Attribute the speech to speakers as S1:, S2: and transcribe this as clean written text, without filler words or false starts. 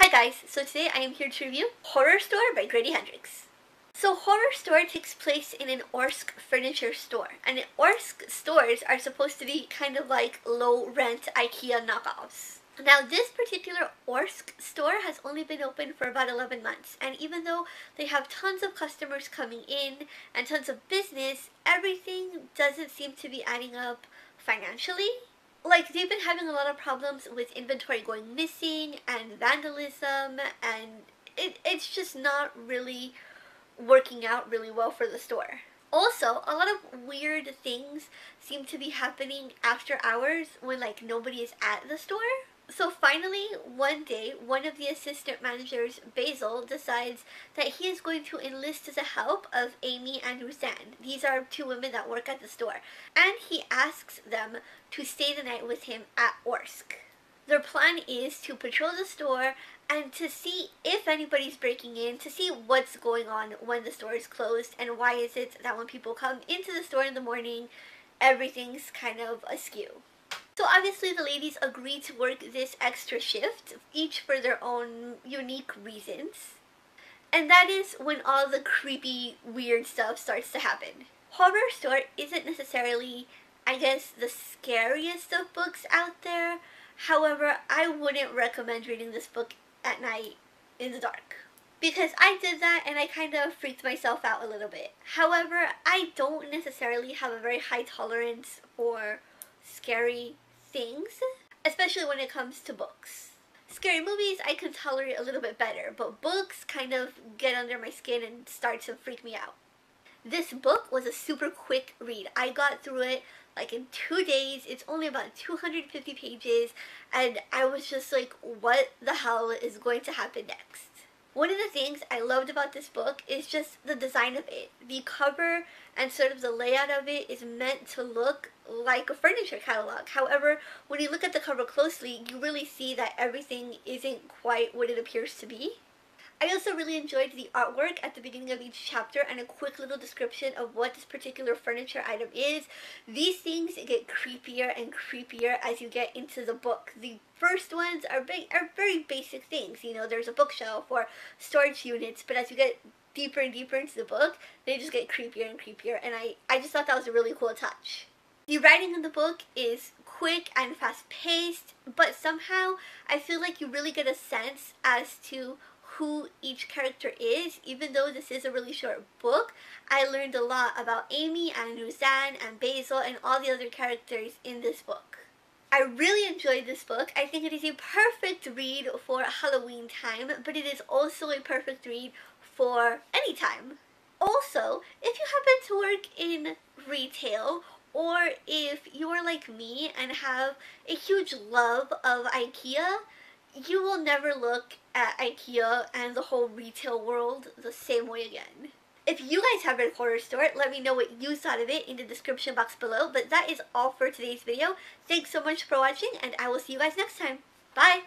S1: Hi guys, so today I am here to review Horrorstor by Grady Hendrix. So Horrorstor takes place in an Orsk furniture store, and Orsk stores are supposed to be kind of like low-rent IKEA knockoffs. Now this particular Orsk store has only been open for about 11 months, and even though they have tons of customers coming in and tons of business, everything doesn't seem to be adding up financially. Like, they've been having a lot of problems with inventory going missing and vandalism, and it's just not really working out really well for the store. Also, a lot of weird things seem to be happening after hours when like nobody is at the store. So finally, one day, one of the assistant managers, Basil, decides that he is going to enlist the help of Amy and Roseanne. These are two women that work at the store. And he asks them to stay the night with him at Orsk. Their plan is to patrol the store and to see if anybody's breaking in, to see what's going on when the store is closed, and why is it that when people come into the store in the morning, everything's kind of askew. So obviously the ladies agreed to work this extra shift, each for their own unique reasons. And that is when all the creepy, weird stuff starts to happen. Horrorstor isn't necessarily, I guess, the scariest of books out there. However, I wouldn't recommend reading this book at night in the dark, because I did that and I kind of freaked myself out a little bit. However, I don't necessarily have a very high tolerance for scary things, especially when it comes to books. Scary movies I can tolerate a little bit better, but books kind of get under my skin and start to freak me out. This book was a super quick read. I got through it like in 2 days. It's only about 250 pages, and I was just like, what the hell is going to happen next? One of the things I loved about this book is just the design of it. The cover and sort of the layout of it is meant to look like a furniture catalog. However, when you look at the cover closely, you really see that everything isn't quite what it appears to be. I also really enjoyed the artwork at the beginning of each chapter and a quick little description of what this particular furniture item is. These things get creepier and creepier as you get into the book. The first ones are very basic things. You know, there's a bookshelf or storage units, but as you get deeper and deeper into the book, they just get creepier and creepier, and I just thought that was a really cool touch. The writing in the book is quick and fast-paced, but somehow I feel like you really get a sense as to who each character is. Even though this is a really short book, I learned a lot about Amy and Roseanne and Basil and all the other characters in this book. I really enjoyed this book. I think it is a perfect read for Halloween time, but it is also a perfect read for any time. Also, if you happen to work in retail, or if you're like me and have a huge love of IKEA, you will never look at IKEA and the whole retail world the same way again. If you guys have read Horrorstor, let me know what you thought of it in the description box below. But that is all for today's video. Thanks so much for watching, and I will see you guys next time. Bye!